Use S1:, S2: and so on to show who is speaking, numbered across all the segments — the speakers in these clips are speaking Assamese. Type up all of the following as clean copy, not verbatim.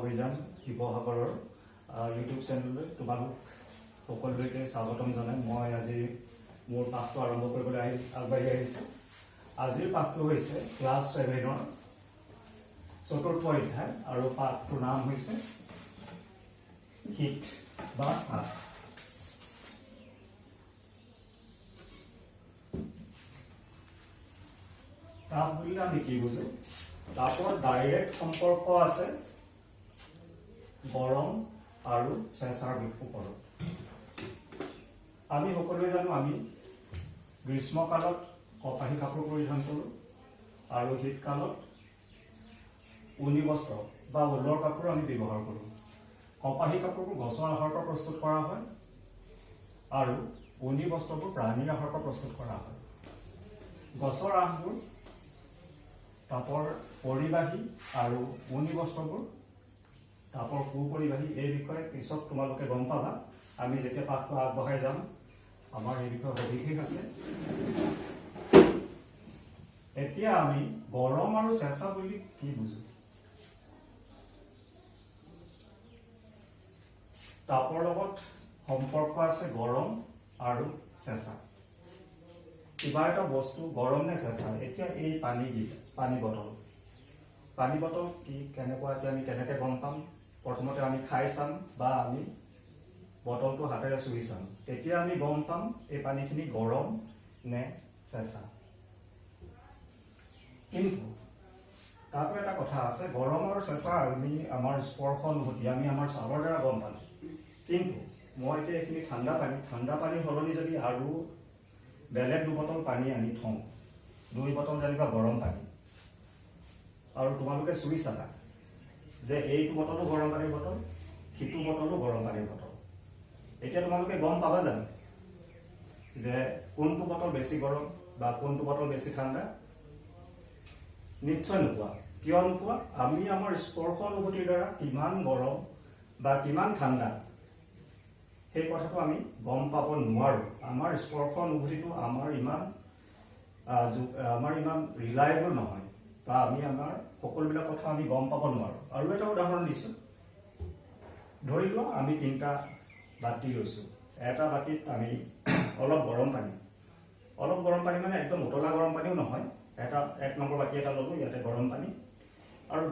S1: অভিযান শিৱসাগৰৰ ইউটিউব চেনেললৈ তোমালোক সকলোকে স্বাগতম জনাই মই আজি মোৰ পাঠটো আৰম্ভ কৰিবলৈ আগবাঢ়ি আহিছোঁ। আজিৰ পাঠটো হৈছে ক্লাছ 7ৰ চতুৰ্থ অধ্যায় আৰু পাঠটোৰ নাম হৈছে হিট বা তাপ। তাপ বুলিলে আমি কি বুজো? তাপৰ ডাইৰেক্ট সম্পৰ্ক আছে গৰম আৰু চেঁচাৰ ওপৰত। আমি সকলোৱে জানো আমি গ্ৰীষ্মকালত কপাহী কাপোৰ পৰিধান কৰোঁ আৰু শীতকালত উনি বস্ত্ৰ বা ঊলৰ কাপোৰ আমি ব্যৱহাৰ কৰোঁ। কপাহী কাপোৰবোৰ গছৰ আহাৰৰ পৰা প্ৰস্তুত কৰা হয় আৰু উনি বস্ত্ৰবোৰ প্ৰাণীৰ আহাৰৰ পৰা প্ৰস্তুত কৰা হয়। গছৰ আহবোৰ তাপৰ পৰিবাহী আৰু উনি বস্ত্ৰবোৰ তাপৰ কুপৰিবাহী। এই বিষয়ে পিছত তোমালোকে গম পাবা। আমি যেতিয়া পাঠটো আগবঢ়াই যাম আমাৰ এই বিষয়ে সবিশেষ আছে। এতিয়া আমি গৰম আৰু চেঁচা বুলি কি বুজো? তাপৰ লগত সম্পৰ্ক আছে গৰম আৰু চেঁচা। কিবা এটা বস্তু গৰম নে চেঁচা? এতিয়া এই পানী বটল কি কেনেকুৱা এতিয়া আমি কেনেকৈ গম পাম? প্ৰথমতে আমি খাই চাম বা আমি বটলটো হাতেৰে চুই চাম, তেতিয়া আমি গম পাম এই পানীখিনি গৰম নে চেঁচা। কিন্তু তাতো এটা কথা আছে, গৰম আৰু চেঁচা আমি আমাৰ স্পৰ্শ অনুভূতি আমি আমাৰ ছালৰ দ্বাৰা গম পাম। কিন্তু মই এতিয়া এইখিনি ঠাণ্ডা পানী সলনি যদি আৰু বেলেগ 2 বটল পানী আনি থওঁ, 2 বটল যেনিবা গৰম পানী, আৰু তোমালোকে চুই চালা যে এইটো বটলো গৰম পানীৰ বটল, সিটো বটলো গৰম পানীৰ বটল, এতিয়া তোমালোকে গম পাবা জানো যে কোনটো বটল বেছি গৰম বা কোনটো বটল বেছি ঠাণ্ডা? নিশ্চয় নোপোৱা। কিয় নোপোৱা? আমি আমাৰ স্পৰ্শ অনুভূতিৰ দ্বাৰা কিমান গৰম বা কিমান ঠাণ্ডা সেই কথাটো আমি গম পাব নোৱাৰোঁ। আমাৰ স্পৰ্শ অনুভূতিটো আমাৰ ইমান ৰিলায়েবল নহয় বা আমি আমাৰ সকলোবিলাক কথা আমি গম পাব নোৱাৰোঁ। আৰু এটা উদাহৰণ দিছোঁ, ধৰি লোৱা আমি 3টা বাতি লৈছোঁ। এটা বাতিত আমি অলপ গৰম পানী মানে একদম উতলা গৰম পানীও নহয়, 1 নম্বৰ বাতি এটা ল'লোঁ, ইয়াতে গৰম পানী, আৰু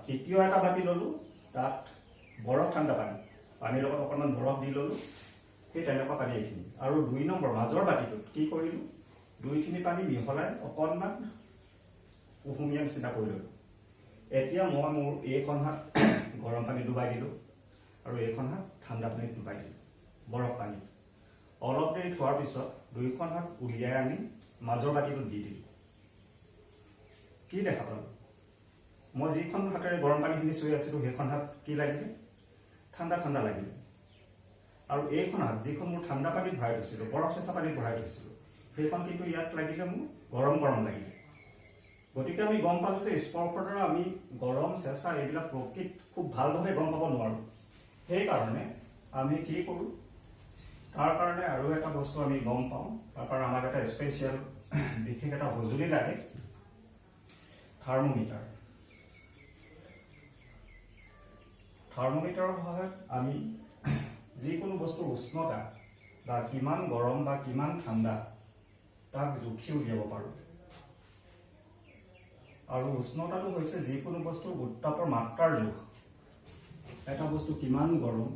S1: দ্বিতীয় এটা বাতি ল'লোঁ, তাত বৰফ ঠাণ্ডা পানীৰ লগত অকণমান বৰফ দি ল'লোঁ, সেই তেনেকুৱা পানী এইখিনি। আৰু 2 নম্বৰ মাজৰ বাতিটোত কি কৰিলোঁ, 2খিনি পানী মিহলাই অকণমান কুহুমীয়া নিচিনা কৰি ল'লোঁ। এতিয়া মই মোৰ এইখন হাত গৰম পানী ডুবাই দিলোঁ আৰু এইখন হাত ঠাণ্ডা পানীত ডুবাই দিলোঁ, বৰফ পানী। অলপ দেৰি থোৱাৰ পিছত 2খন হাত উলিয়াই আনি মাজৰ বাতিটোত দি দিলোঁ। কি দেখা পালোঁ? মই যিখন হাতেৰে গৰম পানীখিনি চুই আছিলোঁ সেইখন হাত কি লাগিলে? ঠাণ্ডা লাগিলে। আৰু এইখন হাত যিখন মোৰ ঠাণ্ডা পানীত ভৰাই থৈছিলোঁ, বৰফ চেঁচা পানীত ভৰাই থৈছিলোঁ, সেইখন কিন্তু ইয়াত লাগিলে মোৰ গৰম লাগিলে। গতিকে আমি গম পালোঁ যে স্পৰ্শৰ দ্বাৰা আমি গৰম চেঁচা এইবিলাক প্ৰকৃত খুব ভালভাৱে গম পাব নোৱাৰোঁ। সেইকাৰণে আমি কি কৰোঁ, তাৰ কাৰণে আৰু এটা বস্তু আমি গম পাওঁ, তাৰ কাৰণে আমাক এটা স্পেচিয়েল বিশেষ এটা সঁজুলি লাগে, থাৰ্মোমিটাৰৰ সহায়ত আমি যিকোনো বস্তুৰ উষ্ণতা বা কিমান গৰম বা কিমান ঠাণ্ডা তাক জুখি উলিয়াব পাৰোঁ। আৰু উষ্ণতাটো হৈছে যিকোনো বস্তুৰ উত্তাপৰ মাত্ৰাৰ জোখ। এটা বস্তু কিমান গৰম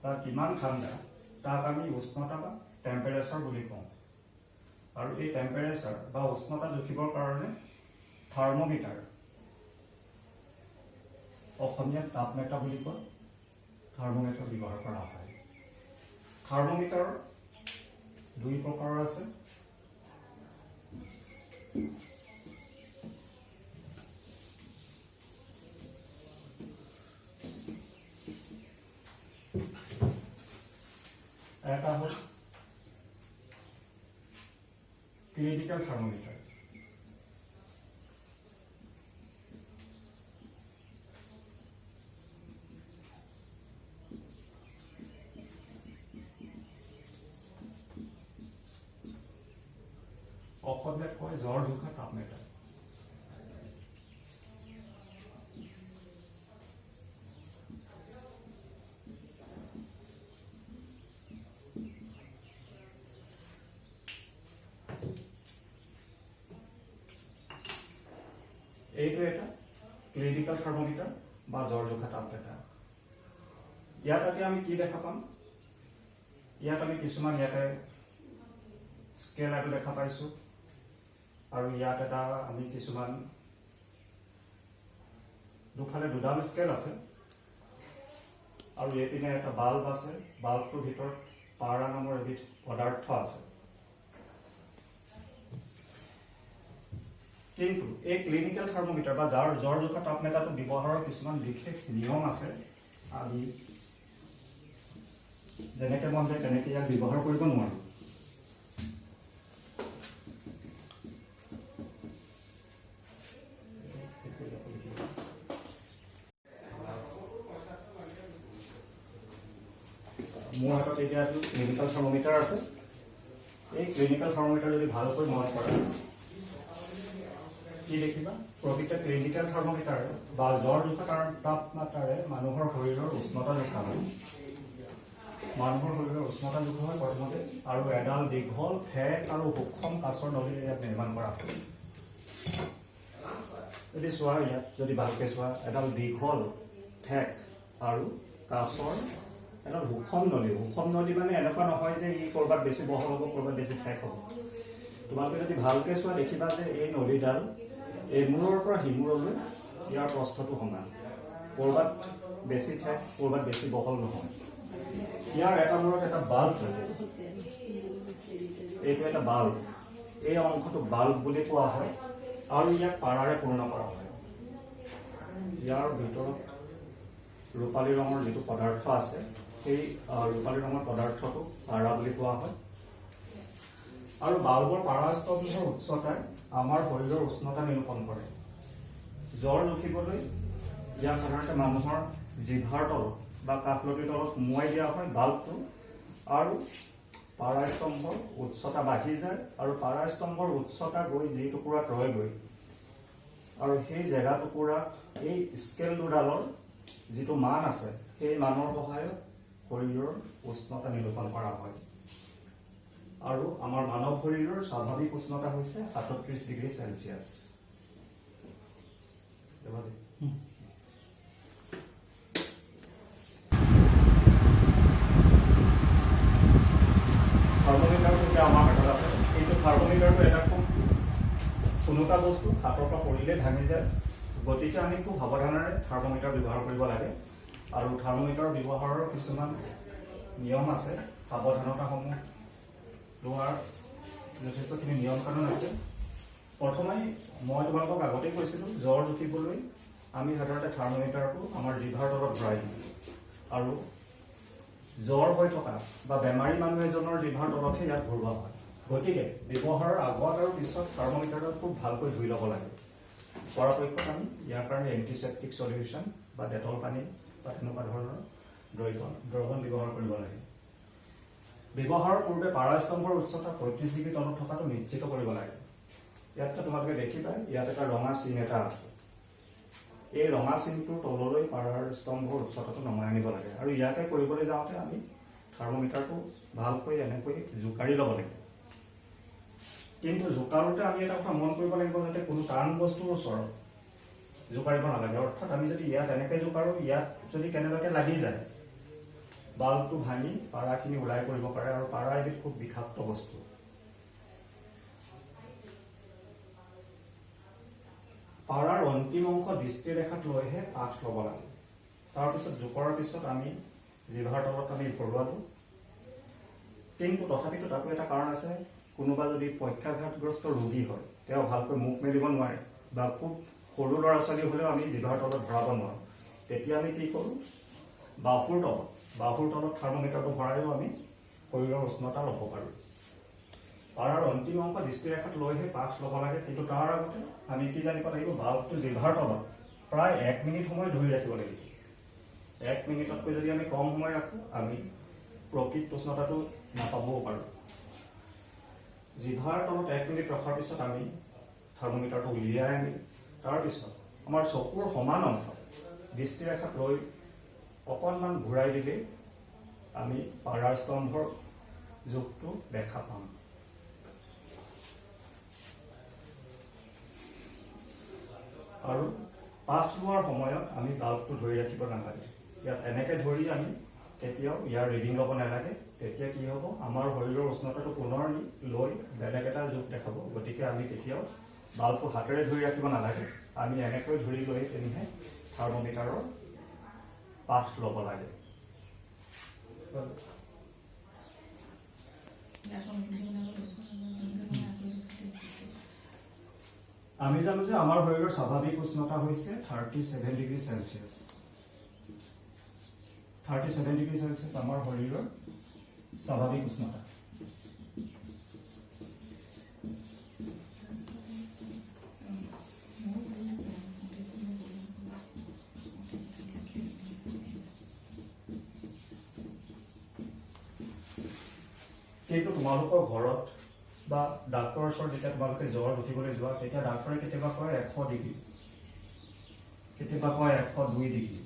S1: বা কিমান ঠাণ্ডা তাক আমি উষ্ণতা বা টেম্পাৰেচাৰ বুলি কওঁ। আৰু এই টেম্পাৰেচাৰ বা উষ্ণতা জুখিবৰ কাৰণে থাৰ্মোমিটাৰ, অসমীয়াত তাপমেট্ৰা বুলি কয়, থাৰ্মোমিটাৰ ব্যৱহাৰ কৰা হয়। থাৰ্মোমিটাৰ 2 প্ৰকাৰৰ আছে। এটা হ'ল ক্লিনিকেল থাৰ্মোমিটাৰ। অসমীয়াত কয় জ্বৰ জোখা তাপমেটাৰ। এইটো এটা ক্লিনিকেল থাৰ্মোমিটাৰ বা জ্বৰ জোখা তাপমেটাৰ। ইয়াত এতিয়া আমি কি দেখা পাম? ইয়াত আমি কিছুমান ইয়াতে স্কেল এটা দেখা পাইছোঁ, আৰু ইয়াত এটা আমি কিছুমান দুফালে দুডাল স্কেল আছে, আৰু এইপিনে এটা বাল্ব আছে। বাল্বটোৰ ভিতৰত পাৰা নামৰ এবিধ পদাৰ্থ আছে। কিন্তু এই ক্লিনিকেল থাৰ্মোমিটাৰ বা জ্বৰ জোখা তাপমেটাৰটো ব্যৱহাৰৰ কিছুমান বিশেষ নিয়ম আছে। আমি যেনেকৈ মন যায় তেনেকৈ ইয়াক ব্যৱহাৰ কৰিব নোৱাৰোঁ। মোৰ হাতত এতিয়া ক্লিনিকেল থাৰ্মোমিটাৰ আছে। এই ক্লিনিকেল থাৰ্মোমিটাৰ যদি ভালকৈ মন কৰে কি দেখিবা? প্ৰকৃত ক্লিনিকেল থাৰ্মোমিটাৰ বা জ্বৰ জোখা তাপমাত্ৰাৰে মানুহৰ শৰীৰৰ উষ্ণতা জোখা হয়। মানুহৰ শৰীৰৰ উষ্ণতা জোখা হয় প্ৰথমতে, আৰু এডাল দীঘল ঠেক আৰু সূক্ষ্ম কাঁচৰ নলীৰে ইয়াত নিৰ্মাণ কৰা হয়। যদি চোৱা, ইয়াত যদি ভালকৈ চোৱা, এডাল দীঘল ঠেক আৰু কাঁচৰ এডাল সূক্ষ্ম নলী। সূক্ষ্ম নলী মানে এনেকুৱা নহয় যে ই ক'ৰবাত বেছি বহল হ'ব, ক'ৰবাত বেছি ঠেক হ'ব। তোমালোকে যদি ভালকৈ চোৱা দেখিবা যে এই নলীডাল এমূৰৰ পৰা সিমূৰলৈ ইয়াৰ প্ৰস্থটো সমান। ক'ৰবাত বেছি ঠেক, ক'ৰবাত বেছি বহল নহয়। ইয়াৰ এটা মূৰত এটা বাল্ব থাকে। এইটো এটা বাল্ব। এই অংশটো বাল্ব বুলি কোৱা হয়, আৰু ইয়াক পাৰাৰে পূৰ্ণ কৰা হয়। ইয়াৰ ভিতৰত ৰূপালী ৰঙৰ যিটো পদাৰ্থ আছে, সেই ৰূপালী ৰঙৰ পদাৰ্থটো পাৰা বুলি কোৱা হয়। আৰু বাল্বৰ পাৰা স্তম্ভৰ উচ্চতাই আমাৰ শৰীৰৰ উষ্ণতা নিৰূপণ কৰে। জ্বৰ জুখিবলৈ ইয়াক সাধাৰণতে মানুহৰ জিভাৰ তলত বা কাষলতিৰ তলত সুমুৱাই দিয়া হয় বাল্বটো, আৰু পাৰা স্তম্ভৰ উচ্চতা বাঢ়ি যায়, আৰু পাৰা স্তম্ভৰ উচ্চতা গৈ যি টুকুৰাত ৰয়গৈ, আৰু সেই জেগা টুকুৰাত এই স্কেল দুডালৰ যিটো মান আছে, সেই মানৰ সহায়ত শৰীৰৰ উষ্ণতা নিৰূপণ কৰা হয়। আৰু আমাৰ মানৱ শৰীৰৰ স্বাভাৱিক উষ্ণতা হৈছে ৩৭ ডিগ্ৰী চেলচিয়াছ। থাৰ্মোমিটাৰটো এতিয়া আমাৰ হাতত আছে। এইটো থাৰ্মোমিটাৰটো এটা খুব চুনুকা বস্তু, হাতৰ পৰা পৰিলে ভাঙি যায়। গতিকে আমি খুব সাৱধানেৰে থাৰ্মোমিটাৰ ব্যৱহাৰ কৰিব লাগে। আৰু থাৰ্মোমিটাৰ ব্যৱহাৰৰ কিছুমান নিয়ম আছে, সাৱধানতাসমূহ লোৱাৰ যথেষ্টখিনি নিয়ম কানুন আছে। প্ৰথমে মই তোমালোকক আগতেই কৈছিলোঁ, জ্বৰ জুখিবলৈ আমি সাধাৰণতে থাৰ্মোমিটাৰটো আমাৰ জিভাৰ তলত ভৰাই দিওঁ, আৰু জ্বৰ হৈ থকা বা বেমাৰী মানুহ এজনৰ জিভাৰ তলতহে ইয়াক ঘূৰোৱা হয়। গতিকে ব্যৱহাৰৰ আগত আৰু পিছত থাৰ্মোমিটাৰটো খুব ভালকৈ ধুই ল'ব লাগে। পৰাপক্ষত আমি ইয়াৰ কাৰণে এণ্টিছেপ্টিক চলিউশ্যন বা ডেটল পানী বা তেনেকুৱা ধৰণৰ দ্ৰৱণ ব্যৱহাৰ কৰিব লাগে। ব্যৱহাৰৰ পূৰ্বে পাৰা স্তম্ভৰ উচ্চতা ৩৫ ডিগ্ৰী তলত থকাটো নিশ্চিত কৰিব লাগে। ইয়াত তোমালোকে দেখিবা, ইয়াত এটা ৰঙা চিন এটা আছে। এই ৰঙা চিনটোৰ তললৈ পাৰাৰ স্তম্ভৰ উচ্চতাটো নমাই আনিব লাগে, আৰু ইয়াকে কৰিবলৈ যাওঁতে আমি থাৰ্মোমিটাৰটো ভালকৈ এনেকৈ জোকাৰি ল'ব লাগে। কিন্তু জোকাৰোতে আমি এটা কথা মন কৰিব লাগিব, যাতে কোনো টান বস্তুৰ ওচৰত জোকাৰিব নালাগে। অৰ্থাৎ আমি যদি ইয়াত এনেকৈ জোকাৰোঁ, ইয়াত যদি কেনেবাকৈ লাগি যায়, বাল্বটো ভাঙি পাৰাখিনি ওলাই পৰিব পাৰে, আৰু পাৰা এবিধ খুব বিষাক্ত বস্তু। পাৰাৰ অন্তিম অংশ দৃষ্টিৰেখাত লৈহে পাঠ ল'ব লাগে। তাৰপিছত জোকৰাৰ পিছত আমি জিভাৰ তলত আমি ভৰোৱালো। কিন্তু তথাপিতো তাতো এটা কাৰণ আছে। কোনোবা যদি পক্ষাঘাতগ্ৰস্ত ৰোগী হয়, তেওঁ ভালকৈ মুখ মেলিব নোৱাৰে, বা খুব সৰু ল'ৰা ছোৱালী হ'লেও আমি জিভাৰ তলত ভৰাব নোৱাৰোঁ। তেতিয়া আমি কি কৰোঁ? বাহুৰ তলত থাৰ্মোমিটাৰটো ভৰাইও আমি শৰীৰৰ উষ্ণতা ল'ব পাৰোঁ। পাৰাৰ অন্তিম অংশ দৃষ্টিৰেখাত লৈহে পাঠ ল'ব লাগে। কিন্তু তাৰ আগতে আমি কি জানিব লাগিব? বাল্বটো জিভাৰ তলত প্ৰায় ১ মিনিট সময় ধৰি ৰাখিব লাগিব। ১ মিনিটতকৈ যদি আমি কম সময় ৰাখোঁ, আমি প্ৰকৃত উষ্ণতাটো নাপাবও পাৰোঁ। জিভাৰ তলত ১ মিনিট ৰখাৰ পিছত আমি থাৰ্মোমিটাৰটো উলিয়াই আনি তাৰপিছত আমাৰ চকুৰ সমান অংশ দৃষ্টিৰেখাত লৈ অকণমান ঘূৰাই দিলে আমি পাৰাৰ স্তম্ভৰ জোখটো দেখা পাম। আৰু পাঠ লোৱাৰ সময়ত আমি বাল্বটো ধৰি ৰাখিব নালাগে। ইয়াত এনেকৈ ধৰি আমি কেতিয়াও ইয়াৰ ৰিডিং ল'ব নালাগে। তেতিয়া কি হ'ব, আমাৰ শৰীৰৰ উষ্ণতাটো পুনৰ লৈ বেলেগ এটা যুগ দেখাব। গতিকে আমি কেতিয়াও বাল্বটো হাতেৰে ধৰি ৰাখিব নালাগে। আমি এনেকৈ ধৰি লৈ পিনিহে থাৰ্মোমিটাৰৰ পাঠ ল'ব লাগে। আমি জানো যে আমাৰ শৰীৰৰ স্বাভাৱিক উষ্ণতা হৈছে 37 ডিগ্ৰী চেলচিয়াছ। 37 ডিগ্ৰী চেলচিয়াছ আমাৰ শৰীৰৰ স্বাভাৱিক উষ্ণতা। কিন্তু তোমালোকৰ ঘৰত বা ডাক্তৰৰ ওচৰত যেতিয়া তোমালোকে জ্বৰ উঠিবলৈ যোৱা, তেতিয়া ডাক্তৰে কেতিয়াবা কয় 100 ডিগ্ৰী, কেতিয়াবা কয় 102 ডিগ্ৰী।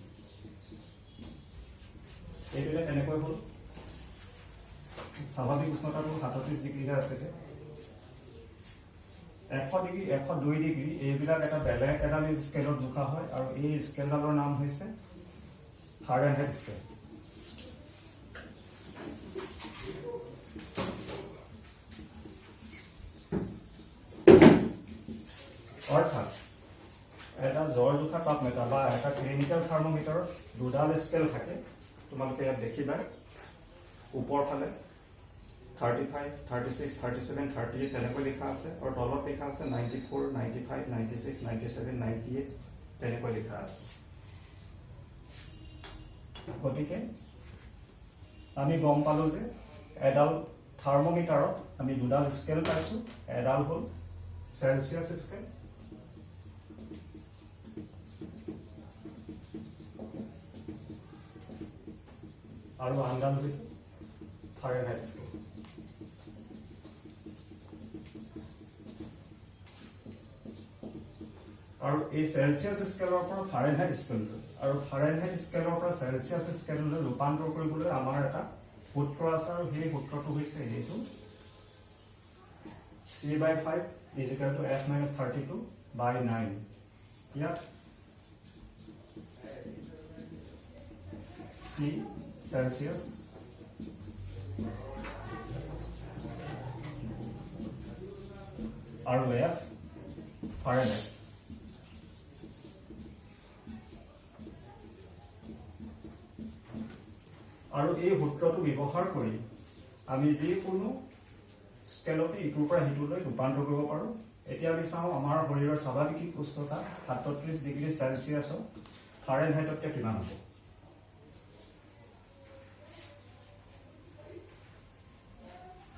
S1: এইবিলাক কেনেকৈ হ'ল? স্বাভাৱিক উষ্ণতাটো 37 ডিগ্ৰীহে আছিলে। 100 ডিগ্ৰী, 102 ডিগ্ৰী এইবিলাক এটা বেলেগ এডাল স্কেলত জোখা হয়, আৰু এই স্কেলডালৰ নাম হৈছে ফাৰেনহাইট স্কেল। অৰ্থাৎ এটা জ্বৰ জোখা তাপমাত্ৰা বা এটা ক্লিনিকেল থাৰ্মোমিটাৰত দুডাল স্কেল থাকে। তোমালোকে ইয়াত দেখিবা ওপৰ ফালে 35, 36, 37, 38 তেনেকৈ লিখা আছে, আৰু তলত লিখা আছে 94, 95, 96, 97, 98 তেনেকৈ লিখা আছে। গতিকে আমি গম পালো যে এডাল থাৰ্মোমিটাৰত আমি দুডাল স্কেল পাইছোঁ। এডাল হ'ল চেলচিয়াছ স্কেল, আৰু আনডাল হৈছে ফাৰেনহাইট স্কেল। আৰু এই চেলচিয়াছ স্কেলৰ পৰা ফাৰেনহাইট স্কেললৈ আৰু ফাৰেনহাইট স্কেলৰ পৰা চেলচিয়াছ স্কেললৈ ৰূপান্তৰ কৰিবলৈ আমাৰ এটা সূত্ৰ আছে, আৰু সেই সূত্ৰটো হৈছে এইটো C/5 = F-32/9। ইয়াত C চেলচিয়াছ, আৰু F ফাৰেনহাইট। আৰু এই সূত্ৰটো ব্যৱহাৰ কৰি আমি যিকোনো স্কেলতে ইটোৰ পৰা সিটোলৈ ৰূপান্তৰ কৰিব পাৰোঁ। এতিয়া আমি চাওঁ আমাৰ শৰীৰৰ স্বাভাৱিক উষ্ণতা 37 ডিগ্ৰী চেলচিয়াছত ফাৰেনহাইটতকৈ কিমান হ'ব।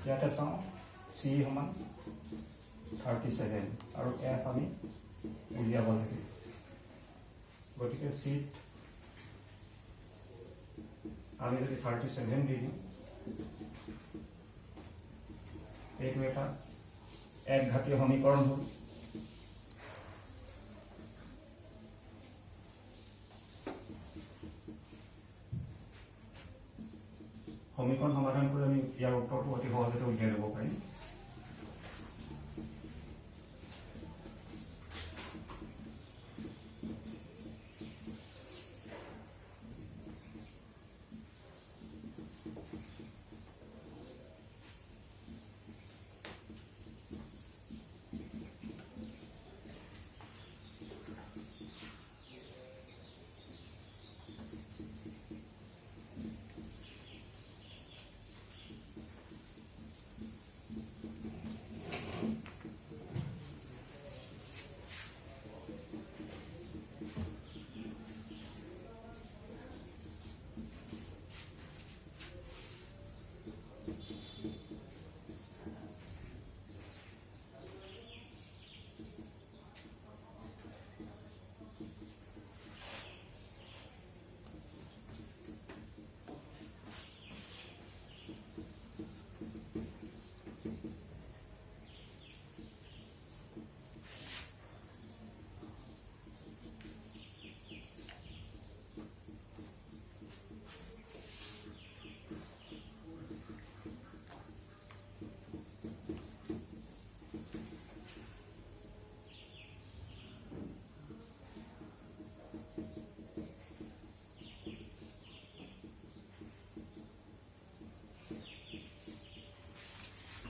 S1: ইয়াতে চাওঁ C সমান 37 আৰু F আমি উলিয়াব লাগিব। গতিকে C আমি যদি 37 দি দিওঁ, এইটো এটা একঘাতীয় সমীকৰণ হ'ল। সমীকৰণ সমাধান কৰি আমি ইয়াৰ উত্তৰটো অতি সহজতে উলিয়াই ল'ব পাৰিম।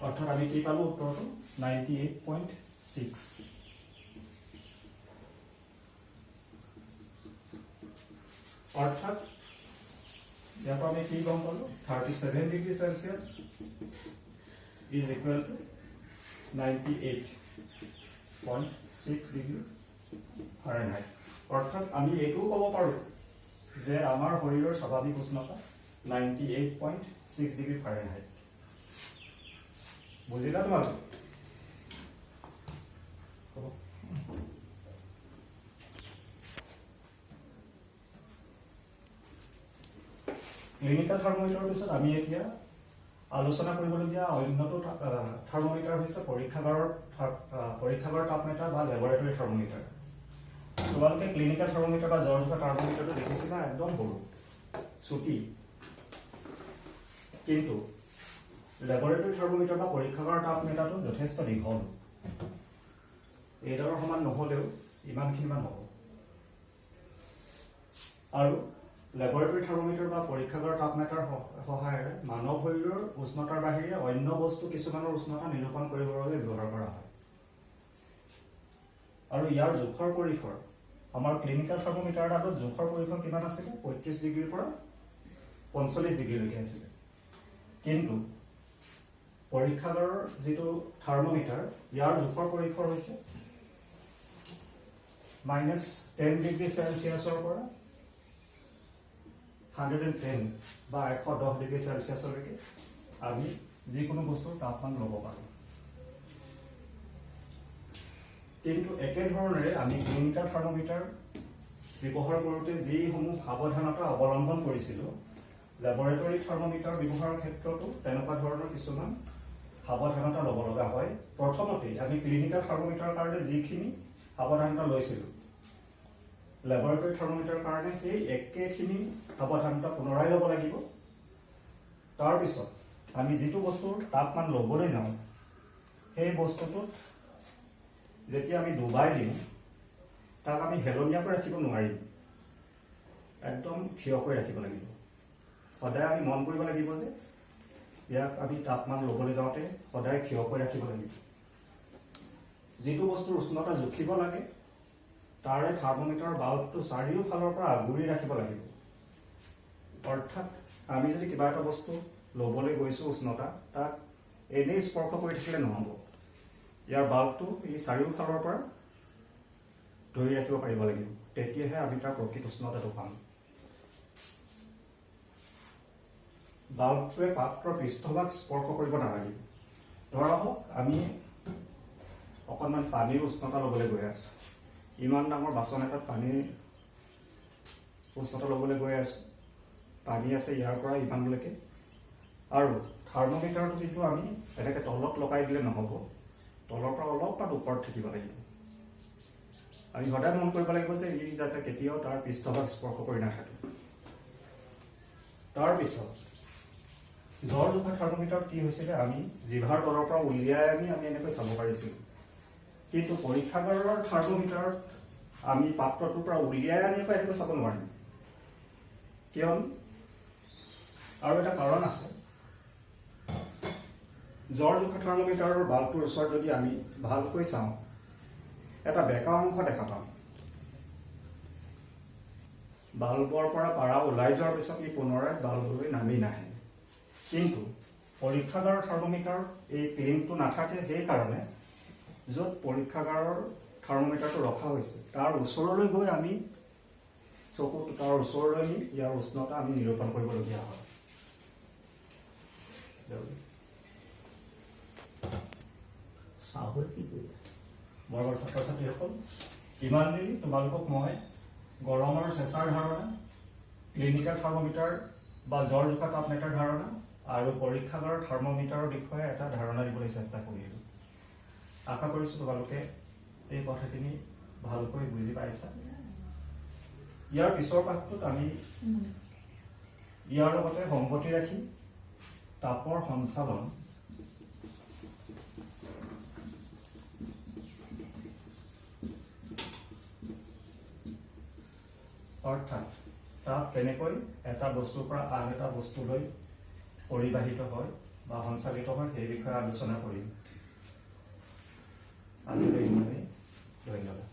S1: অৰ্থাৎ আমি কি পালো উত্তৰটো 98.6। অৰ্থাৎ ইয়াৰ পৰা আমি কি গম পালো 37 degree Celsius is equal to 98.6 degree Fahrenheit. অৰ্থাৎ আমি এইটোও ক'ব পাৰো যে আমাৰ শৰীৰৰ স্বাভাৱিক উষ্ণতা 98.6 ডিগ্ৰী ফাৰেনহাইট। বুজিলা তোমালোকে? ক্লিনিকেল থাৰ্মোমিটাৰৰ পিছত আমি এতিয়া আলোচনা কৰিবলগীয়া অন্যটো থাৰ্মোমিটাৰ হৈছে পৰীক্ষাগাৰৰ তাপমাত্ৰা বা লেবৰেটৰী থাৰ্মোমিটাৰ। তোমালোকে ক্লিনিকেল থাৰ্মোমিটাৰ বা জ্বৰ জোখা থাৰ্মোমিটাৰটো দেখিছিলা, একদম সৰু চুটি। কিন্তু লেবৰেটৰী থাৰ্মোমিটাৰ বা পৰীক্ষাগাৰৰ তাপমাত্ৰাটো যথেষ্ট দীঘল। এইডালৰ সমান নহ'লেও ইমানখিনিমান হ'ব। আৰু লেবৰেটৰী থাৰ্মোমিটাৰ বা পৰীক্ষাগাৰৰ তাপমাত্ৰাৰ সহায়েৰে মানৱ শৰীৰৰ উষ্ণতাৰ বাহিৰে অন্য বস্তু কিছুমানৰ উষ্ণতা নিৰূপণ কৰিবৰ বাবে ব্যৱহাৰ কৰা হয়। আৰু ইয়াৰ জোখৰ পৰিসৰ আমাৰ ক্লিনিকেল থাৰ্মোমিটাৰ এটাত জোখৰ পৰিসৰ কিমান আছিলে? 35 ডিগ্ৰীৰ পৰা 45 ডিগ্ৰীলৈকে আছিলে। কিন্তু পৰীক্ষাগাৰৰ যিটো থাৰ্মোমিটাৰ ইয়াৰ জোখৰ পৰিসৰ হৈছে -10 ডিগ্ৰী সেলসিয়াছৰ পৰা 110 বা 110 ডিগ্ৰী সেলসিয়াছলৈকে আমি যিকোনো বস্তুৰ তাপমান ল'ব পাৰোঁ। কিন্তু একেধৰণেৰে আমি ক্লিনিকেল থাৰ্মোমিটাৰ ব্যৱহাৰ কৰোঁতে যিসমূহ সাৱধানতা অৱলম্বন কৰিছিলোঁ, লেবৰেটৰী থাৰ্মোমিটাৰ ব্যৱহাৰৰ ক্ষেত্ৰতো তেনেকুৱা ধৰণৰ কিছুমান সাৱধানতা ল'ব লগা হয়। প্ৰথমতেই আমি ক্লিনিকেল থাৰ্মোমিটাৰৰ কাৰণে যিখিনি সাৱধানতা লৈছিলোঁ, লেবৰেটৰী থাৰ্মোমিটাৰৰ কাৰণে সেই একেখিনি সাৱধানতা পুনৰাই ল'ব লাগিব। তাৰপিছত আমি যিটো বস্তুৰ তাপমান ল'বলৈ যাওঁ, সেই বস্তুটোত যেতিয়া আমি ডুবাই দিওঁ, তাক আমি হেলনীয়াকৈ ৰাখিব নোৱাৰিম, একদম থিয়কৈ ৰাখিব লাগিব। সদায় আমি মন কৰিব লাগিব যে ইয়াক আমি তাপমান ল'বলৈ যাওঁতে সদায় থিয়কৈ ৰাখিব লাগিব। যিটো বস্তুৰ উষ্ণতা জুখিব লাগে তাৰে থাৰ্মোমিটাৰৰ বাল্বটো চাৰিওফালৰ পৰা আগুৰি ৰাখিব লাগিব। অৰ্থাৎ আমি যদি কিবা এটা বস্তু ল'বলৈ গৈছোঁ উষ্ণতা, তাক এনেই স্পৰ্শ কৰি থাকিলে নহ'ব। ইয়াৰ বাল্বটো এই চাৰিওফালৰ পৰা ধৰি ৰাখিব পাৰিব লাগিব, তেতিয়াহে আমি তাৰ প্ৰকৃত উষ্ণতাটো পাম। বাল্বটোৱে পাত্ৰৰ পৃষ্ঠভাগ স্পৰ্শ কৰিব নালাগিব। ধৰা হওক আমি অকণমান পানীৰ উষ্ণতা ল'বলৈ গৈ আছোঁ, ইমান ডাঙৰ বাচন এটাত পানীৰ উষ্ণতা ল'বলৈ গৈ আছোঁ, পানী আছে ইয়াৰ পৰা ইমানলৈকে। আৰু থাৰ্মোমিটাৰটো যিটো আমি এনেকৈ তলত লগাই দিলে নহ'ব, তলৰ পৰা অলপমান ওপৰত থাকিব লাগিব। আমি সদায় মন কৰিব লাগিব যে ই যাতে কেতিয়াও তাৰ পৃষ্ঠভাগ স্পৰ্শ কৰি নাথাকে। তাৰপিছত জ্বৰ জোখা থাৰ্মোমিটাৰত কি হৈছিলে, আমি জিভাৰ তলৰ পৰা উলিয়াই আমি এনেকৈ চাব পাৰিছিলোঁ। কিন্তু পৰীক্ষাগাৰৰ থাৰ্মোমিটাৰত আমি পাত্ৰটোৰ পৰা উলিয়াই আনি আকৌ এনেকৈ চাব নোৱাৰিম। কিয়নো আৰু এটা কাৰণ আছে, জ্বৰ জোখা থাৰ্মোমিটাৰৰ বাল্বটোৰ ওচৰত যদি আমি ভালকৈ চাওঁ, এটা বেকা অংশ দেখা পাম। বাল্বৰ পৰা পাৰা ওলাই যোৱাৰ পিছত ই পুনৰাই বাল্বলৈ নামি নাহে। কিন্তু পৰীক্ষাগাৰৰ থাৰ্মোমিটাৰত এই ক্লিনটো নাথাকে। সেইকাৰণে য'ত পৰীক্ষাগাৰৰ থাৰ্মোমিটাৰটো ৰখা হৈছে তাৰ ওচৰলৈ গৈ আমি চকুটো তাৰ ওচৰলৈ নি ইয়াৰ উষ্ণতা আমি নিৰূপণ কৰিবলগীয়া হয়। বৰ্গৰ ছাত্ৰ ছাত্ৰীসকল, ইমান দেৰি তোমালোকক মই গৰমৰ চেঁচাৰ ধাৰণা, ক্লিনিকেল থাৰ্মোমিটাৰ বা জ্বৰ জোখা তাপমাত্ৰাৰ ধাৰণা আৰু পৰীক্ষাগাৰৰ থাৰ্মোমিটাৰৰ বিষয়ে এটা ধাৰণা দিবলৈ চেষ্টা কৰিলোঁ। আশা কৰিছোঁ তোমালোকে এই কথাখিনি ভালকৈ বুজি পাইছা। ইয়াৰ পিছৰ পাঠটোত আমি ইয়াৰ লগতে সংগতি ৰাখি তাপৰ সঞ্চালন অৰ্থাৎ তাপ কেনেকৈ এটা বস্তুৰ পৰা আন এটা বস্তুলৈ পৰিবাহিত হয় বা সঞ্চালিত হয় সেই বিষয়ে আলোচনা কৰিম। আজিলৈ ইমানেই, ধন্যবাদ।